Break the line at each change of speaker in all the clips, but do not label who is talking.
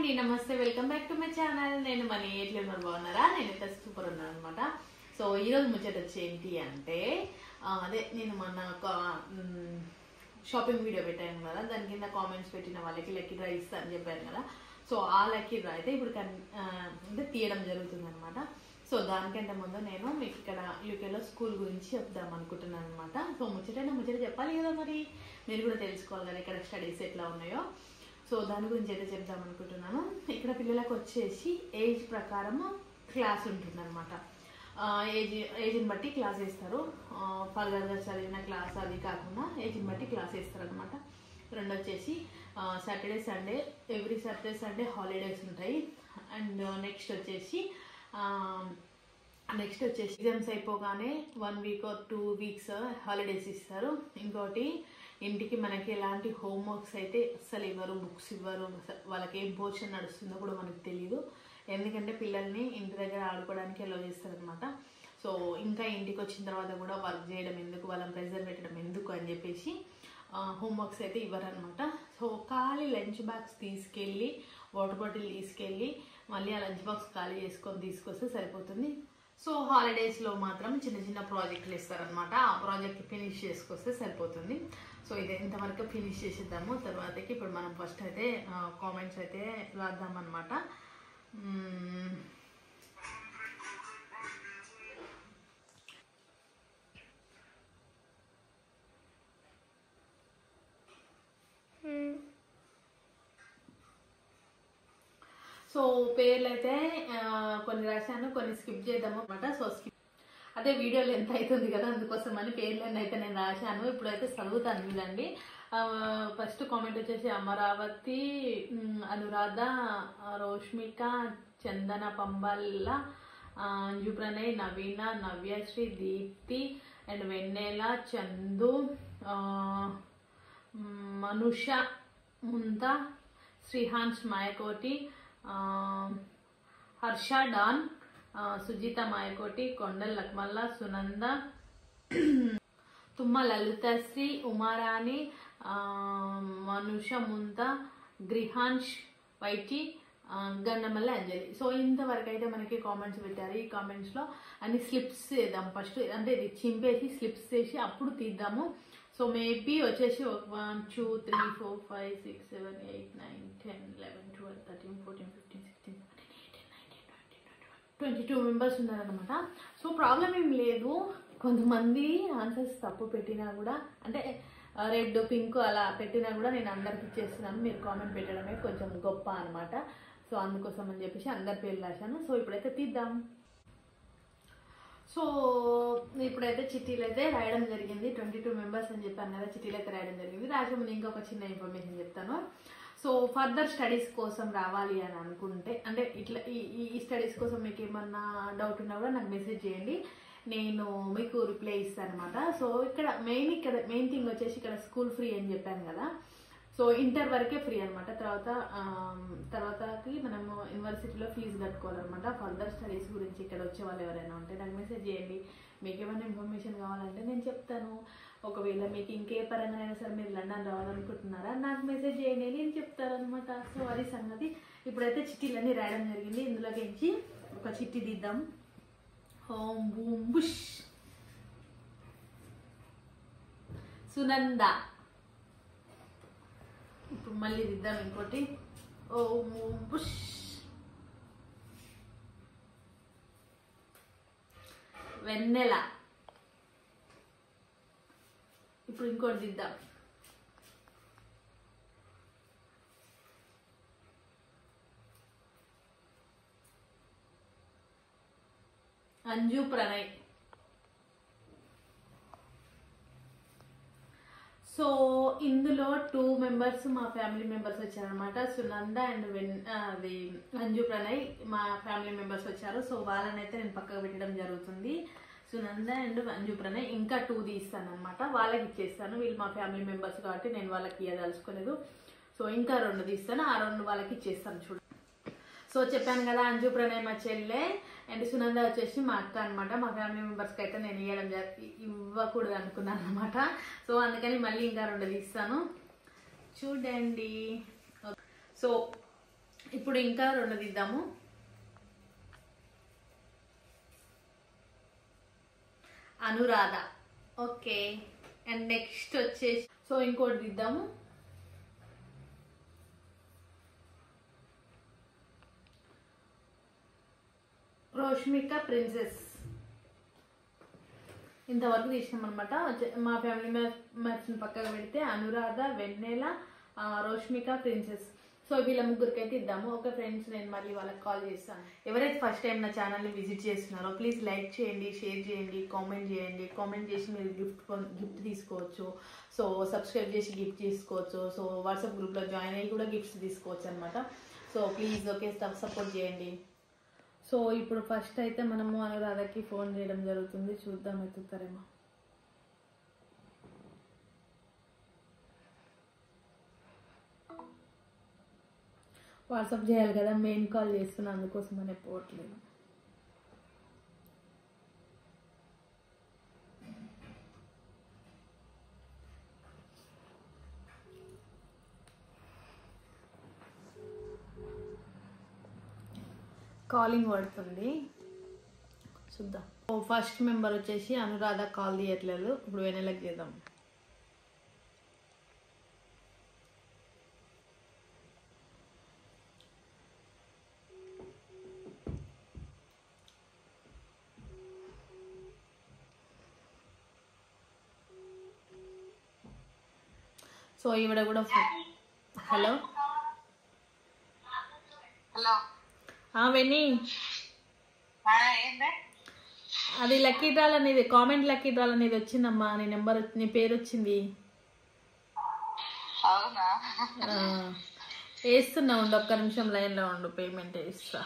అండి నమస్తే welcome back to my channel. నేను మనీ ఎట్లా ఉన్నారు బాగున్నారా? నేనైతే సూపర్ ఉన్నాను అనమాట. సో ఈరోజు ముచ్చట వచ్చి ఏంటి అంటే అదే నేను మొన్న ఒక షాపింగ్ వీడియో పెట్టాను కదా, దాని కింద కామెంట్స్ పెట్టిన వాళ్ళకి లక్కీ డ్రా ఇస్తా అని చెప్పాను కదా. సో ఆ లక్కీ డ్రా అయితే ఇప్పుడు అంటే తీయడం జరుగుతుంది అనమాట. సో దానికంటే ముందు నేను మీకు ఇక్కడ యూకేలో స్కూల్ గురించి చెప్దాం అనుకుంటున్నాను అనమాట. సో ముచ్చట చెప్పాలి కదా, మరి మీరు కూడా తెలుసుకోవాలి కదా ఇక్కడ స్టడీస్ ఎట్లా ఉన్నాయో. సో దాని గురించి అయితే చెప్దాం అనుకుంటున్నాను. ఇక్కడ పిల్లలకు వచ్చేసి ఏజ్ ప్రకారము క్లాస్ ఉంటుంది అనమాట. ఏజ్ని బట్టి క్లాస్ వేస్తారు. ఫర్దర్గా చదివిన క్లాస్ అది కాకుండా ఏజ్ని బట్టి క్లాస్ వేస్తారు అనమాట. రెండు వచ్చేసి Saturday Sunday, every Saturday Sunday holidays ఉంటాయి. అండ్ నెక్స్ట్ వచ్చేసి ఎగ్జామ్స్ అయిపోగానే 1 వీక్ ఆర్ 2 వీక్స్ హాలిడేస్ ఇస్తారు. ఇంకోటి ఇంటికి మనకి ఎలాంటి హోంవర్క్స్ అయితే అస్సలు ఇవ్వరు, బుక్స్ ఇవ్వరు. వాళ్ళకి ఏం పోర్షన్ నడుస్తుందో కూడా మనకు తెలియదు. ఎందుకంటే పిల్లల్ని ఇంటి దగ్గర ఆడుకోవడానికి అలౌ చేస్తారనమాట. సో ఇంకా ఇంటికి వచ్చిన తర్వాత కూడా వర్క్ చేయడం ఎందుకు, వాళ్ళని ప్రెజర్ పెట్టడం ఎందుకు అని చెప్పేసి హోంవర్క్స్ అయితే ఇవ్వరనమాట. సో ఖాళీ లంచ్ బాక్స్ తీసుకెళ్ళి, వాటర్ బాటిల్ తీసుకెళ్ళి మళ్ళీ ఆ లంచ్ బాక్స్ ఖాళీ చేసుకొని తీసుకొస్తే సరిపోతుంది. సో హాలిడేస్లో మాత్రం చిన్న చిన్న ప్రాజెక్టులు ఇస్తారనమాట. ఆ ప్రాజెక్ట్ ఫినిష్ చేసుకొస్తే సరిపోతుంది. సో ఇది ఇంతవరకు ఫినిష్ చేసేద్దాము. తర్వాతకి ఇప్పుడు మనం ఫస్ట్ అయితే కామెంట్స్ అయితే రాద్దాం అనమాట. సో పేర్లు అయితే కొన్ని రాశాను, కొన్ని స్కిప్ చేద్దాము అనమాట. సో స్కిప్ అదే వీడియోలో ఎంత అవుతుంది కదా, అందుకోసం అని పేర్లన్నీ అయితే నేను రాశాను. ఇప్పుడైతే చదువుతాను చూడండి. ఫస్ట్ కామెంట్ వచ్చేసి అమరావతి, అనురాధ, రోష్మిక, చందన పంబల్ల, అంజు ప్రణయ్, నవీన, నవ్యశ్రీ, దీప్తి అండ్ వెన్నెల, చందు, మనుష, ముంత, శ్రీహాన్స్ మాయకోటి, హర్ష, డాన్, సుజిత మాయకోటి, కొండల్ లక్మల్ల, సునంద, తుమ్మ లలితశ్రీ, ఉమారాణి, మనుష, ముంత, గ్రిహాన్ష్, వైటి, గన్నమల్ల, అంజలి. సో ఇంతవరకు అయితే మనకి కామెంట్స్ పెట్టారు. ఈ కామెంట్స్లో అన్ని స్లిప్స్ చేద్దాం ఫస్ట్, అంటే ఇది చింపేసి స్లిప్స్ చేసి అప్పుడు తీద్దాము. సో మేబీ వచ్చేసి 1 2 3 4 5 6 7 8 9 10 11 12 13 14 15 16 17 18 19 20 22 మెంబర్స్ ఉన్నారనమాట. సో ప్రాబ్లం ఏం లేదు. కొంతమంది ఆన్సర్స్ తప్పు పెట్టినా కూడా, అంటే రెడ్ పింక్ అలా పెట్టినా కూడా నేను అందరికి ఇచ్చేస్తున్నాను. మీరు కామెంట్ పెట్టడమే కొంచెం గొప్ప అనమాట. సో అందుకోసం అని చెప్పేసి అందరి పేర్లు రాశాను. సో ఇప్పుడైతే తీద్దాం. సో ఇప్పుడైతే చిట్టీలు అయితే రాయడం జరిగింది. 22 మెంబర్స్ అని చెప్పాను కదా, చిట్టీలు అయితే రాయడం జరిగింది. రాసే ముందు ఇంకొక చిన్న ఇన్ఫర్మేషన్ చెప్తాను. సో ఫర్దర్ స్టడీస్ కోసం రావాలి అని అనుకుంటే, అంటే ఇట్లా ఈ స్టడీస్ కోసం మీకు ఏమన్నా డౌట్ ఉన్నా కూడా నాకు మెసేజ్ చేయండి, నేను మీకు రిప్లై ఇస్తాను అనమాట. సో ఇక్కడ మెయిన్ థింగ్ వచ్చేసి ఇక్కడ స్కూల్ ఫ్రీ అని చెప్పాను కదా. సో ఇంటర్ వరకే ఫ్రీ అనమాట. తర్వాతకి మనము యూనివర్సిటీలో ఫీజు కట్టుకోవాలన్నమాట. ఫర్దర్ స్టడీస్ గురించి ఇక్కడ వచ్చే వాళ్ళు ఎవరైనా ఉంటే నాకు మెసేజ్ చేయండి. మీకు ఏమైనా ఇన్ఫర్మేషన్ కావాలంటే నేను చెప్తాను. ఒకవేళ మీకు ఇంకే పరంగానైనా సరే మీరు లండన్ రావాలనుకుంటున్నారా, నాకు మెసేజ్ చేయండి, నేను చెప్తాను అనమాట. సో అది సంగతి. ఇప్పుడైతే చిట్టీలన్నీ రాయడం జరిగింది. ఇందులోకించి ఒక చిట్టి తీద్దాం. Home boom bush, Sunanda. ఇప్పుడు మళ్ళీ దిద్దాం ఇంకోటి. ఓం బుష్, వెన్నెల. ఇప్పుడు ఇంకోటి దిద్దాం. అంజు ప్రణయ్. సో ఇందులో 2 మెంబర్స్ మా ఫ్యామిలీ మెంబర్స్ వచ్చారనమాట. సునంద అండ్ అది అంజు ప్రణయ్ మా ఫ్యామిలీ మెంబర్స్ వచ్చారు. సో వాళ్ళనైతే నేను పక్కకు పెట్టడం జరుగుతుంది. సునంద అండ్ అంజు ప్రణయ్. ఇంకా 2 తీస్తాను అనమాట, వాళ్ళకి ఇచ్చేస్తాను. వీళ్ళు మా ఫ్యామిలీ మెంబర్స్ కాబట్టి నేను వాళ్ళకి ఇవ్వదలుచుకోలేదు. సో ఇంకా 2 తీస్తాను, ఆ 2 వాళ్ళకి ఇచ్చేస్తాను. చూడండి. సో చెప్పాను కదా, అంజు ప్రణయ్ మా చెల్లె అండ్ సునంద వచ్చేసి మా అక్క అనమాట. మా ఫ్యామిలీ మెంబర్స్కి అయితే నేను ఇవ్వకూడదు అనుకున్నాను అనమాట. సో అందుకని మళ్ళీ ఇంకా 2 తీస్తాను. చూడండి. సో ఇప్పుడు ఇప్పుడు ఇంకా 2 తీద్దాము. అనురాధ. ఓకే, అండ్ నెక్స్ట్ వచ్చేసి సో ఇంకోటి తీద్దాము. రోష్మిక ప్రిన్సెస్. ఇంతవరకు తీసినాం అనమాట. మా ఫ్యామిలీ మెంబర్స్ని పక్కన పెడితే అనురాధ, వెన్నెల, రోష్మిక, ప్రిన్సెస్. సో వీళ్ళ ముగ్గురికి అయితే ఇద్దాము. ఓకే ఫ్రెండ్స్, నేను మళ్ళీ వాళ్ళకి కాల్ చేస్తాను. ఎవరైతే ఫస్ట్ టైం నా ఛానల్ని విజిట్ చేస్తున్నారో ప్లీజ్ లైక్ చేయండి, షేర్ చేయండి, కామెంట్ చేయండి. కామెంట్ చేసి మీరు గిఫ్ట్ తీసుకోవచ్చు. సో సబ్స్క్రైబ్ చేసి గిఫ్ట్ తీసుకోవచ్చు. సో వాట్సాప్ గ్రూప్లో జాయిన్ అయ్యి కూడా గిఫ్ట్స్ తీసుకోవచ్చు అనమాట. సో ప్లీజ్ ఓకే సపోర్ట్ చేయండి. సో ఇప్పుడు ఫస్ట్ అయితే మనము అనురాధకి ఫోన్ చేయడం జరుగుతుంది. చూద్దాం ఎత్తుతారేమో. వాట్సాప్ చేయాలి కదా, మెయిన్ కాల్ చేస్తున్నా, అందుకోసం అనే పోవట్లేదు. కాలింగ్ పడుతుంది, చూద్దాం. ఫస్ట్ మెంబర్ వచ్చేసి అనురాధ కాల్ తీయట్లేదు. ఇప్పుడు వెనెలకి చేద్దాం. సో ఈవిడ కూడా హలో వెన్నీ, అది లక్కీ డ్రాల్ అనేది కామెంట్ లక్కీ డ్రాల్ అనేది వచ్చిందమ్మా. నీ నెంబర్ నీ పేరు వచ్చింది. వేస్తున్నా ఉండు, ఒక్క నిమిషం లైన్లో ఉండు, పేమెంట్ వేస్తా.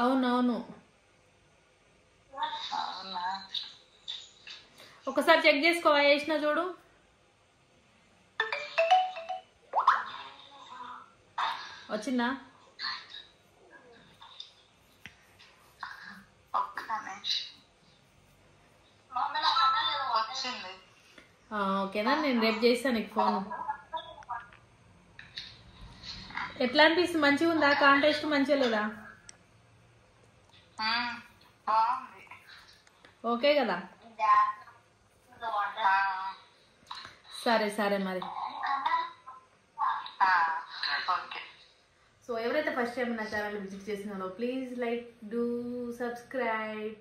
అవునవును, ఒకసారి చెక్ చేసుకో, వేసిన చూడు. వచ్చిందా? ఓకేనా, నేను రేపు చేస్తాను నీకు ఫోన్. ఎట్లా అనిపిస్తుంది? మంచిగా ఉందా కాంటెస్ట్? మంచిగా లేదా? ఓకే కదా? సరే సరే మరి. సో ఎవరైతే ఫస్ట్ టైం నా ఛానల్ విజిట్ చేస్తున్నారో ప్లీజ్ లైక్, డూ సబ్స్క్రైబ్.